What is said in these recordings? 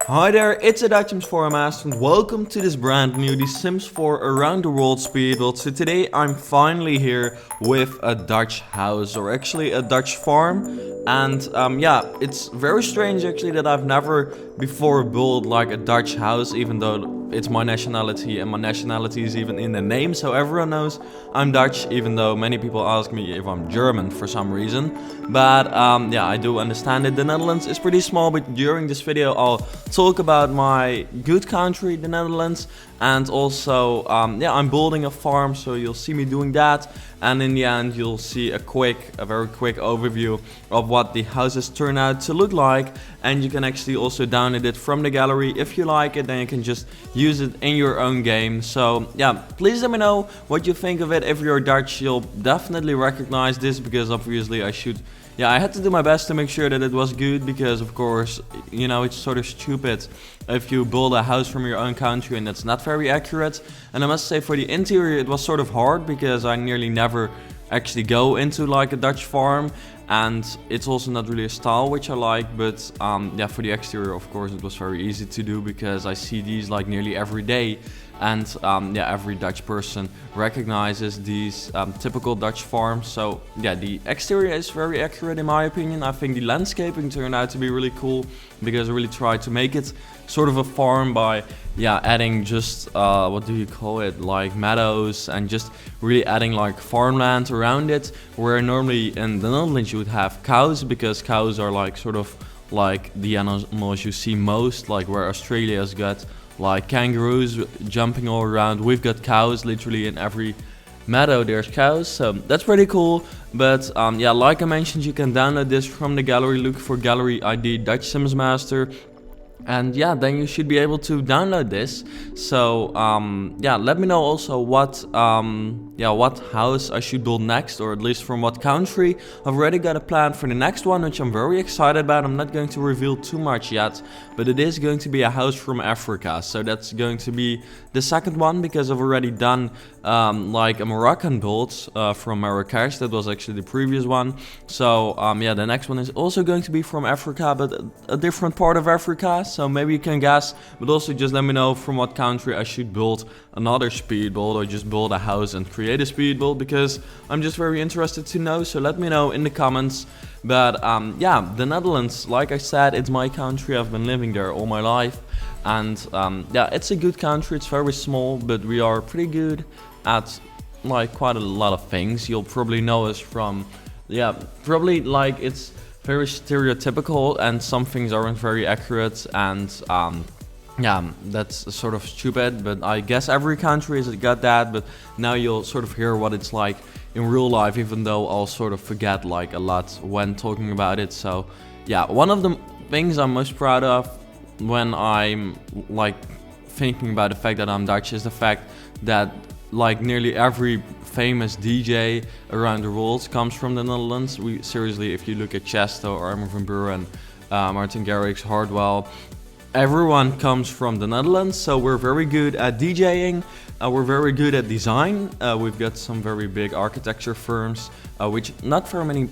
Hi there, it's a Dutch Sims 4 Master and welcome to this brand new The Sims 4 Around the World speed build. So today I'm finally here with a Dutch house, or actually a Dutch farm. And yeah, it's very strange actually that I've never before built like a Dutch house, even though it's my nationality and my nationality is even in the name. So everyone knows I'm Dutch, even though many people ask me if I'm German for some reason. But yeah, I do understand it. The Netherlands is pretty small, but during this video I'll talk about my good country, the Netherlands, and also yeah, I'm building a farm, so you'll see me doing that, and in the end you'll see a very quick overview of what the houses turn out to look like, and you can actually also download it from the gallery. If you like it, then you can just use it in your own game. So yeah, please let me know what you think of it. If you're Dutch, you'll definitely recognize this, because obviously I had to do my best to make sure that it was good, because of course, you know, it's sort of stupid if you build a house from your own country and that's not very accurate. And I must say, for the interior it was sort of hard, because I nearly never actually go into like a Dutch farm, and it's also not really a style which I like. But yeah, for the exterior of course it was very easy to do, because I see these like nearly every day. And yeah, every Dutch person recognizes these typical Dutch farms. So yeah, the exterior is very accurate in my opinion. I think the landscaping turned out to be really cool, because I really tried to make it sort of a farm by adding just what do you call it, like meadows, and just really adding like farmland around it, where normally in the Netherlands you would have cows, because cows are like sort of like the animals you see most, like where Australia's got like kangaroos jumping all around. We've got cows literally in every meadow. There's cows, so that's pretty cool. But yeah, like I mentioned, you can download this from the gallery. Look for gallery ID Dutch Sims Master, and yeah, then you should be able to download this. So yeah, let me know also what house I should build next, or at least from what country. I've already got a plan for the next one, which I'm very excited about. I'm not going to reveal too much yet, but it is going to be a house from Africa. So that's going to be the second one, because I've already done like a Moroccan build from Marrakesh. That was actually the previous one. So yeah, the next one is also going to be from Africa, but a different part of Africa. So maybe you can guess, but also just let me know from what country I should build another speed build, or just build a house and create a speed build, because I'm just very interested to know. So let me know in the comments. But yeah, the Netherlands, like I said, it's my country. I've been living there all my life, and yeah, it's a good country. It's very small, but we are pretty good at like quite a lot of things. You'll probably know us from, yeah, probably like it's very stereotypical, and some things aren't very accurate, and yeah, that's sort of stupid, but I guess every country has got that. But now you'll sort of hear what it's like in real life, even though I'll sort of forget like a lot when talking about it. So yeah, one of the things I'm most proud of when I'm like thinking about the fact that I'm Dutch is the fact that like nearly every famous DJ around the world comes from the Netherlands. We seriously, if you look at Chesto, Armin van Buuren, Martin Garrix, Hardwell, everyone comes from the Netherlands. So we're very good at DJing, we're very good at design. We've got some very big architecture firms, which not very many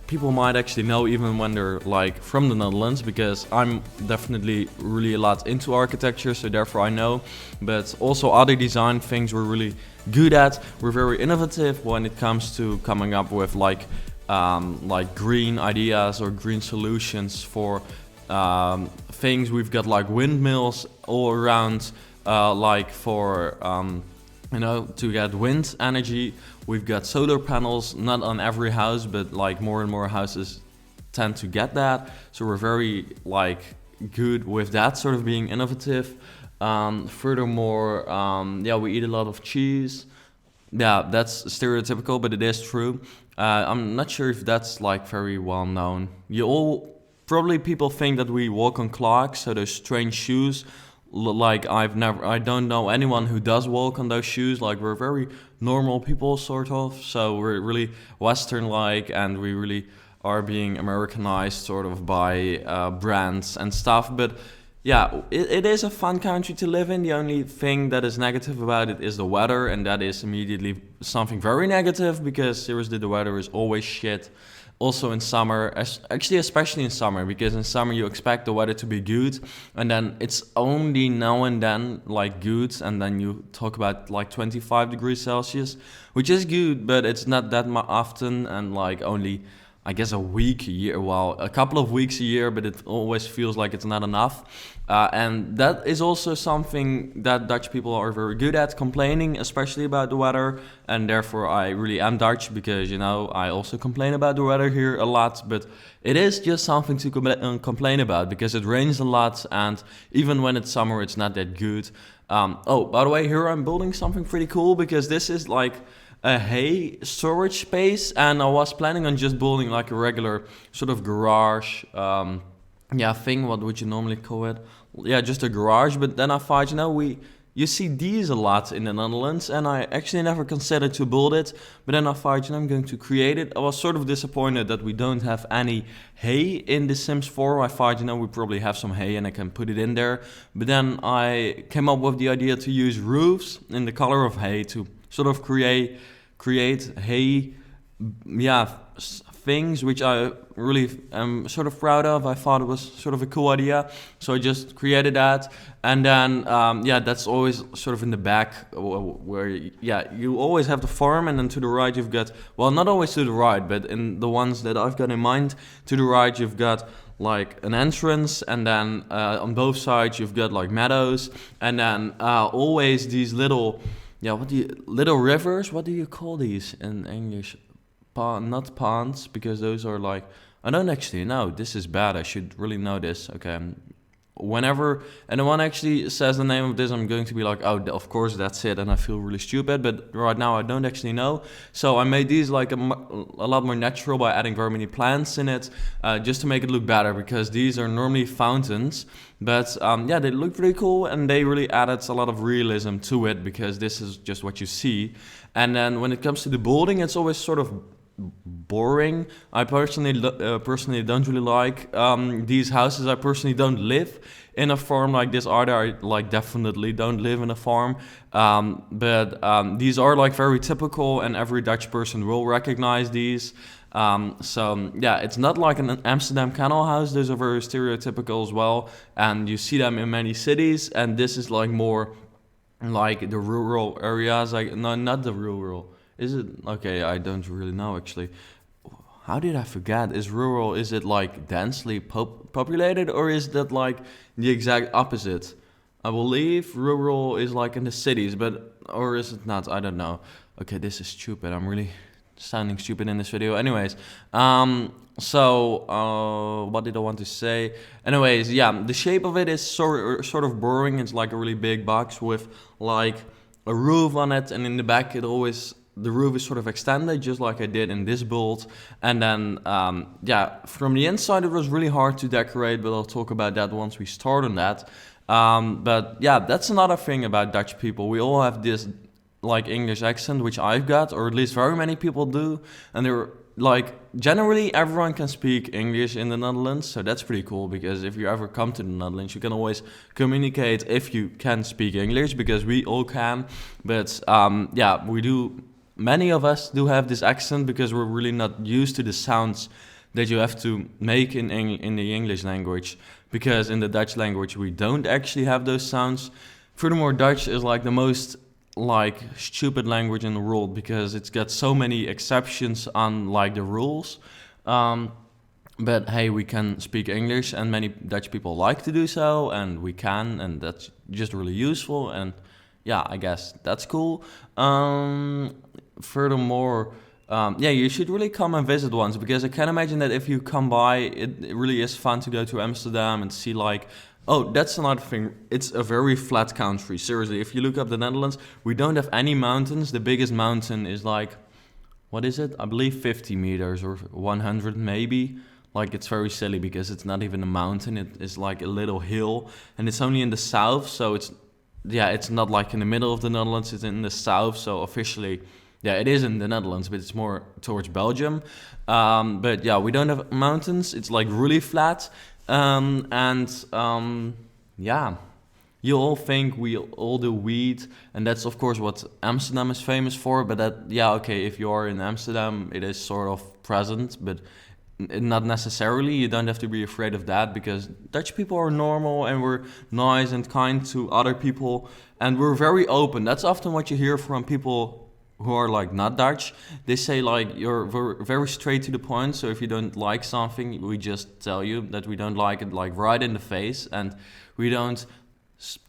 people might actually know, even when they're like from the Netherlands, because I'm definitely really a lot into architecture, so therefore I know. But also other design things we're really good at. We're very innovative when it comes to coming up with like green ideas or green solutions for things. We've got like windmills all around, like for you know, to get wind energy. We've got solar panels, not on every house, but like more and more houses tend to get that. So we're very like good with that, sort of being innovative. Furthermore, yeah, we eat a lot of cheese. Yeah, that's stereotypical, but it is true. I'm not sure if that's like very well known. Probably people think that we walk on clogs, so those strange shoes. Like I don't know anyone who does walk on those shoes. Like we're very normal people, sort of. So we're really Western-like, and we really are being Americanized, sort of, by brands and stuff. But yeah, it is a fun country to live in. The only thing that is negative about it is the weather, and that is immediately something very negative, because seriously, the weather is always shit. Also in summer, actually especially in summer, because in summer you expect the weather to be good, and then it's only now and then like good, and then you talk about like 25 degrees Celsius, which is good, but it's not that often, and like only I guess a week a year, well, a couple of weeks a year, but it always feels like it's not enough. And that is also something that Dutch people are very good at, complaining, especially about the weather. And therefore, I really am Dutch because, you know, I also complain about the weather here a lot. But it is just something to complain about because it rains a lot. And even when it's summer, it's not that good. Oh, by the way, here I'm building something pretty cool because this is like a hay storage space, and I was planning on just building like a regular sort of garage thing. What would you normally call it? Yeah, just a garage. But then I thought, you know, you see these a lot in the Netherlands, and I actually never considered to build it. But then I thought, you know, I'm going to create it. I was sort of disappointed that we don't have any hay in The Sims 4. I thought, you know, we probably have some hay and I can put it in there. But then I came up with the idea to use roofs in the color of hay to sort of create hay, things which I really am sort of proud of. I thought it was sort of a cool idea, so I just created that. And then that's always sort of in the back where you always have the farm, and then to the right you've got, well, not always to the right, but in the ones that I've got in mind, to the right you've got like an entrance, and then on both sides you've got like meadows, and then always these little little rivers, what do you call these in English? Not ponds, because those are like, I don't actually know. This is bad. I should really know this. Okay. Whenever anyone actually says the name of this, I'm going to be like, oh, of course, that's it. And I feel really stupid. But right now, I don't actually know. So I made these like a lot more natural by adding very many plants in it, just to make it look better, because these are normally fountains. But they look pretty cool, and they really added a lot of realism to it, because this is just what you see. And then when it comes to the building, it's always sort of boring. I personally don't really like these houses. I personally don't live in a farm like this either. I like definitely don't live in a farm. But these are like very typical, and every Dutch person will recognize these. It's not like an Amsterdam canal house. Those are very stereotypical as well, and you see them in many cities. And this is like more like the rural areas. Like, no, not the rural. Is it? Okay, I don't really know actually. How did I forget? Is it like densely populated, or is that like the exact opposite? I believe rural is like in the cities, or is it not? I don't know. Okay, this is stupid. I'm really sounding stupid in this video. Anyways, what did I want to say? Anyways, the shape of it is sort of boring. It's like a really big box with like a roof on it, and in the back the roof is sort of extended, just like I did in this build. And then, from the inside it was really hard to decorate, but I'll talk about that once we start on that. That's another thing about Dutch people. We all have this like English accent, which I've got, or at least very many people do. And they're like, generally everyone can speak English in the Netherlands, so that's pretty cool, because if you ever come to the Netherlands, you can always communicate if you can speak English, because we all can. But many of us do have this accent because we're really not used to the sounds that you have to make in the English language, because in the Dutch language we don't actually have those sounds. Furthermore, Dutch is like the most like stupid language in the world, because it's got so many exceptions on like the rules. But hey, we can speak English, and many Dutch people like to do so, and we can, and that's just really useful. And I guess that's cool. Furthermore, you should really come and visit once, because I can imagine that if you come by, it really is fun to go to Amsterdam and see like, oh, that's another thing. It's a very flat country. Seriously, if you look up the Netherlands, we don't have any mountains. The biggest mountain is like, what is it? I believe 50 meters or 100 maybe. Like, it's very silly because it's not even a mountain. It is like a little hill, and it's only in the south. So it's not like in the middle of the Netherlands. It's in the south. So officially, it is in the Netherlands, but it's more towards Belgium. We don't have mountains. It's like really flat. you all think we all do weed, and that's of course what Amsterdam is famous for. But that, yeah, okay, if you are in Amsterdam, it is sort of present, but not necessarily. You don't have to be afraid of that, because Dutch people are normal and we're nice and kind to other people, and we're very open. That's often what you hear from people who are like not Dutch. They say like you're very straight to the point. So if you don't like something, we just tell you that we don't like it, like right in the face, and we don't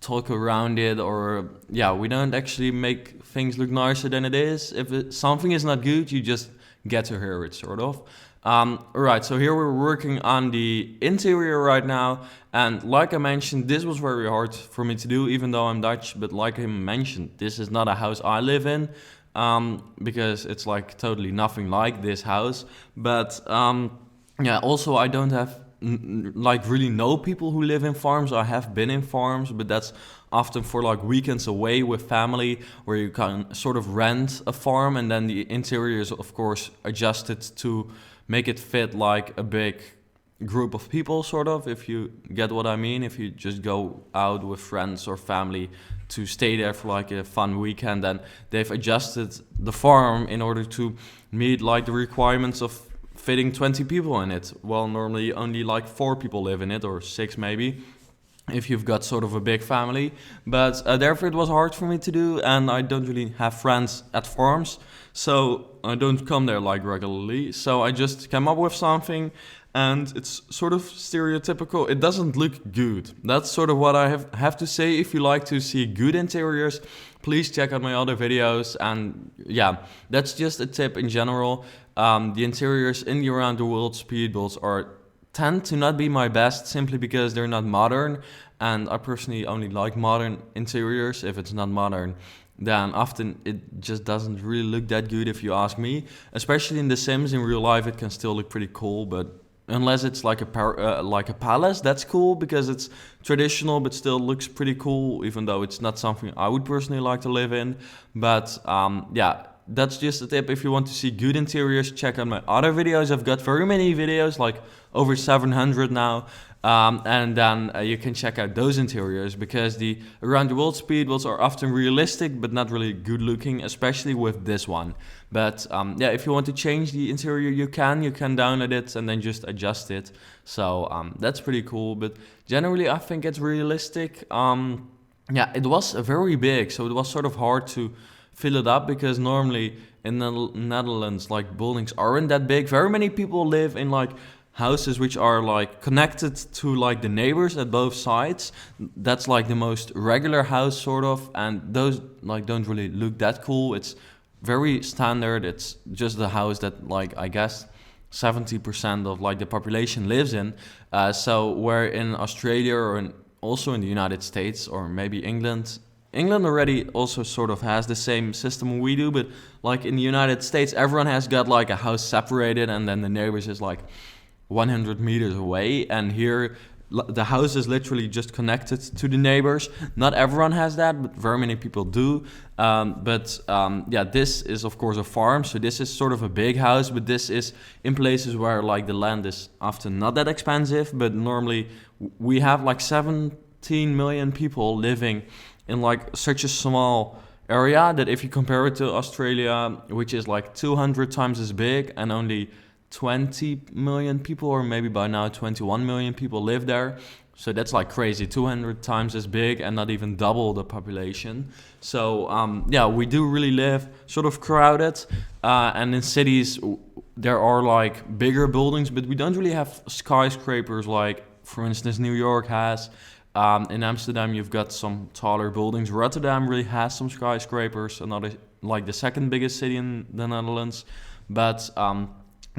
talk around it, or yeah, we don't actually make things look nicer than it is. If something is not good, you just get to hear it, sort of. Alright, so here we're working on the interior right now, and like I mentioned, this was very hard for me to do, even though I'm Dutch. But like I mentioned, this is not a house I live in, because it's like totally nothing like this house. But yeah, also I don't have like really know people who live in farms. I have been in farms, but that's often for like weekends away with family, where you can sort of rent a farm, and then the interior is of course adjusted to make it fit like a big group of people, sort of, if you get what I mean. If you just go out with friends or family to stay there for like a fun weekend, then they've adjusted the farm in order to meet like the requirements of fitting 20 people in it. Well, normally only like 4 people live in it, or 6 maybe, if you've got sort of a big family. But therefore it was hard for me to do, and I don't really have friends at farms, so I don't come there like regularly. So I just came up with something, and it's sort of stereotypical. It doesn't look good. That's sort of what I have to say. If you like to see good interiors, please check out my other videos. And yeah, that's just a tip in general. The interiors in the Around the World speedboats tend to not be my best, simply because they're not modern, and I personally only like modern interiors. If it's not modern, then often it just doesn't really look that good, if you ask me. Especially in The Sims, in real life it can still look pretty cool, but unless it's like a palace, that's cool because it's traditional but still looks pretty cool, even though it's not something I would personally like to live in. But yeah, that's just a tip. If you want to see good interiors, check out my other videos. I've got very many videos, like over 700 now. And then you can check out those interiors, because the Around the World speedboats are often realistic but not really good looking, especially with this one. But yeah, if you want to change the interior, you can download it and then just adjust it. So that's pretty cool. But generally I think it's realistic. Yeah, it was very big, so it was sort of hard to fill it up, because normally in the Netherlands, like, buildings aren't that big. Very many people live in like houses which are like connected to like the neighbors at both sides. That's like the most regular house, sort of, and those like don't really look that cool. It's very standard. It's just the house that, like, I guess 70% of like the population lives in. So where in Australia, or also in the United States, or maybe England already also sort of has the same system we do, but like in the United States, everyone has got like a house separated, and then the neighbors is like 100 meters away. And here the house is literally just connected to the neighbors. Not everyone has that, but very many people do. Yeah, this is of course a farm, so this is sort of a big house, but this is in places where like the land is often not that expensive. But normally we have like 17 million people living in like such a small area, that if you compare it to Australia, which is like 200 times as big, and only 20 million people, or maybe by now 21 million people live there. So that's like crazy, 200 times as big, and not even double the population. So yeah, we do really live sort of crowded, and in cities there are like bigger buildings, but we don't really have skyscrapers like, for instance, New York has. In Amsterdam you've got some taller buildings. Rotterdam really has some skyscrapers, another like the second biggest city in the Netherlands. But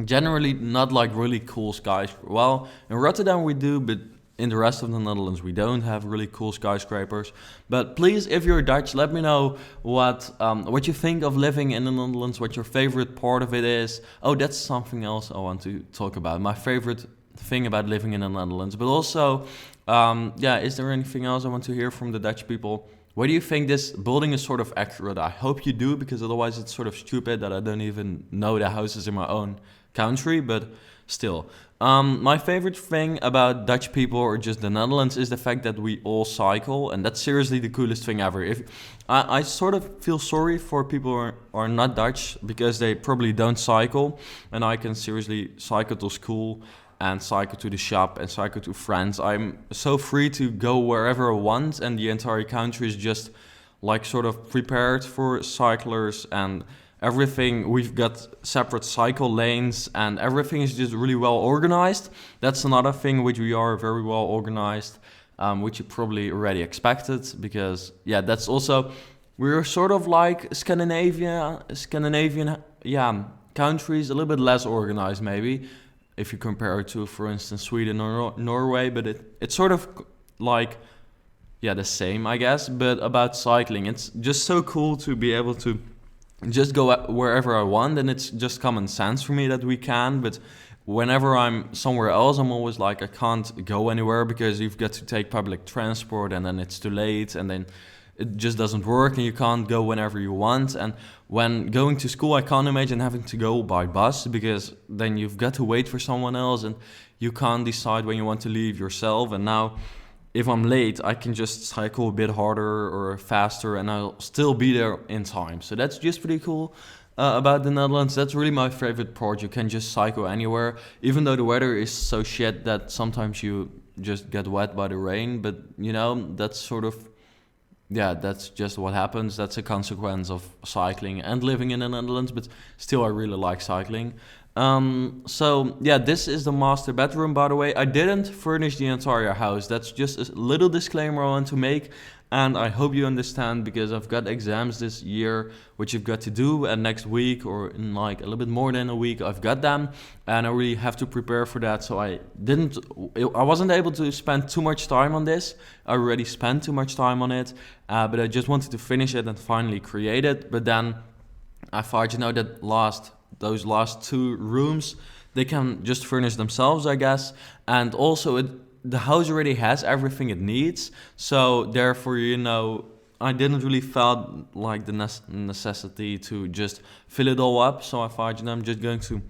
generally not like really cool skyscrapers. Well, in Rotterdam we do, but in the rest of the Netherlands we don't have really cool skyscrapers. But please, if you're Dutch, let me know what you think of living in the Netherlands, what your favorite part of it is. Oh, that's something else I want to talk about. My favorite thing about living in the Netherlands. But also, yeah, is there anything else I want to hear from the Dutch people? Why do you think this building is sort of accurate? I hope you do, because otherwise it's sort of stupid that I don't even know the houses in my own country, but still. My favorite thing about Dutch people or just the Netherlands is the fact that we all cycle, and that's seriously the coolest thing ever. If I sort of feel sorry for people who are not Dutch because they probably don't cycle, and I can seriously cycle to school and cycle to the shop and cycle to friends. I'm so free to go wherever I want, and the entire country is just like sort of prepared for cyclers and everything. We've got separate cycle lanes and everything is just really well organized. That's another thing which we are very well organized, which you probably already expected, because yeah, that's also, we're sort of like Scandinavian countries, a little bit less organized maybe if you compare it to, for instance, Sweden or Norway, but it's sort of like, yeah, the same, I guess. But about cycling, it's just so cool to be able to just go wherever I want, and it's just common sense for me that we can. But whenever I'm somewhere else, I'm always like, I can't go anywhere because you've got to take public transport, and then it's too late, and then it just doesn't work, and you can't go whenever you want. And when going to school, I can't imagine having to go by bus, because then you've got to wait for someone else, and you can't decide when you want to leave yourself. And now, if I'm late, I can just cycle a bit harder or faster, and I'll still be there in time. So that's just pretty cool about the Netherlands. That's really my favorite part. You can just cycle anywhere, even though the weather is so shit that sometimes you just get wet by the rain. But, you know, that's sort of, yeah, that's just what happens. That's a consequence of cycling and living in the Netherlands, but still I really like cycling. So yeah, this is the master bedroom, by the way. I didn't furnish the entire house. That's just a little disclaimer I want to make. And I hope you understand, because I've got exams this year, which I've got to do, and next week, or in like a little bit more than a week, I've got them, and I really have to prepare for that. So I wasn't able to spend too much time on this. I already spent too much time on it, but I just wanted to finish it and finally create it. But then I thought, you know, that those last two rooms, they can just furnish themselves, I guess, and also the house already has everything it needs, so therefore, you know, I didn't really felt like the necessity to just fill it all up. So I thought, you know, I'm just going to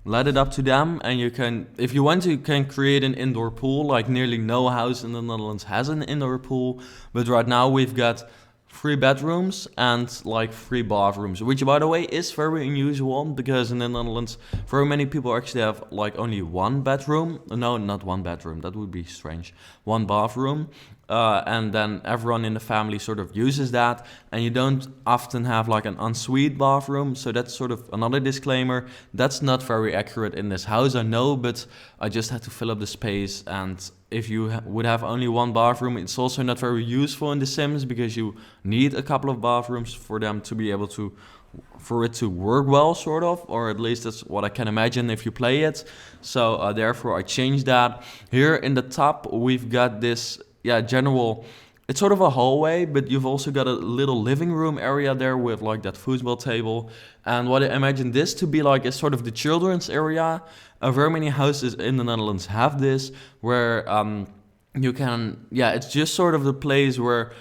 let it up to them, and you can, if you want to, you can create an indoor pool. Like nearly no house in the Netherlands has an indoor pool, but right now we've got 3 bedrooms and like 3 bathrooms, which by the way is very unusual, because in the Netherlands very many people actually have like only 1 bedroom. No, not 1 bedroom, that would be strange. 1 bathroom, and then everyone in the family sort of uses that, and you don't often have like an ensuite bathroom. So that's sort of another disclaimer. That's not very accurate in this house, I know, but I just had to fill up the space. And if you would have only 1 bathroom, it's also not very useful in The Sims, because you need a couple of bathrooms for them to be able to, for it to work well, sort of, or at least that's what I can imagine if you play it. So therefore I changed that. Here in the top, we've got this, general, it's sort of a hallway, but you've also got a little living room area there with like that foosball table. And what I imagine this to be like is sort of the children's area. Very many houses in the Netherlands have this, where you can, it's just sort of the place where,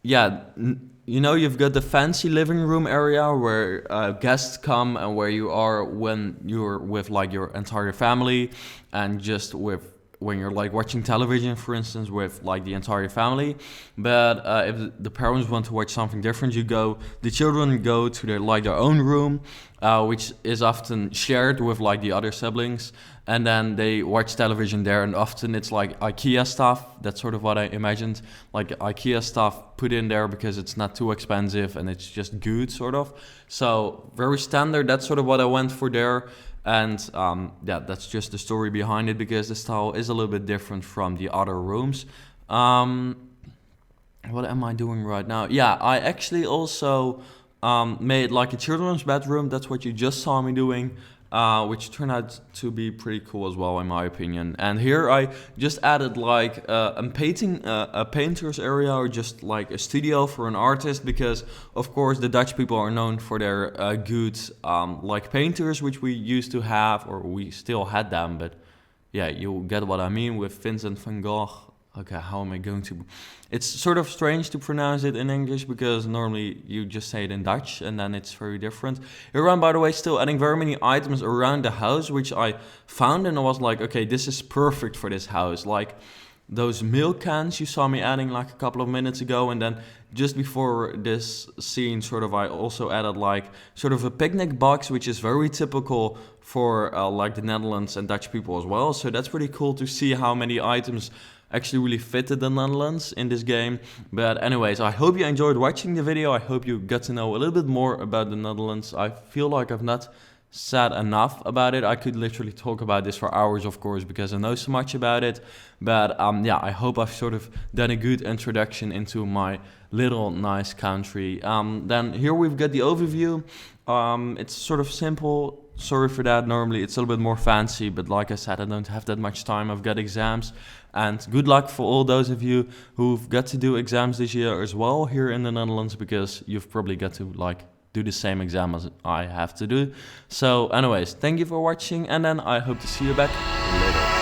you know, you've got the fancy living room area where guests come, and where you are when you're with like your entire family, and just with when you're like watching television, for instance, with like the entire family. But if the parents want to watch something different, the children go to their own room, which is often shared with like the other siblings, and then they watch television there. And often it's like IKEA stuff. That's sort of what I imagined, like IKEA stuff put in there, because it's not too expensive and it's just good, sort of. So very standard. That's sort of what I went for there. And that's just the story behind it, because the style is a little bit different from the other rooms. What am I doing right now? Yeah, I actually also made like a children's bedroom. That's what you just saw me doing, which turned out to be pretty cool as well, in my opinion. And here I just added like a painter's area, or just like a studio for an artist, because of course the Dutch people are known for their good like painters, which we used to have, or we still had them, but yeah, you get what I mean, with Vincent van Gogh, Okay, how am I going to... It's sort of strange to pronounce it in English because normally you just say it in Dutch and then it's very different. Here I'm, by the way, still adding very many items around the house, which I found and I was like, okay, this is perfect for this house. Like those milk cans you saw me adding like a couple of minutes ago, and then just before this scene sort of I also added like sort of a picnic box, which is very typical for like the Netherlands and Dutch people as well. So that's pretty cool to see how many items actually really fitted the Netherlands in this game. But anyways, I hope you enjoyed watching the video. I hope you got to know a little bit more about the Netherlands. I feel like I've not said enough about it. I could literally talk about this for hours, of course, because I know so much about it. But yeah, I hope I've sort of done a good introduction into my little nice country. Then here we've got the overview. It's sort of simple. Sorry for that. Normally it's a little bit more fancy, but like I said, I don't have that much time. I've got exams, and good luck for all those of you who've got to do exams this year as well here in the Netherlands, because you've probably got to like do the same exam as I have to do. So anyways, thank you for watching, and then I hope to see you back later.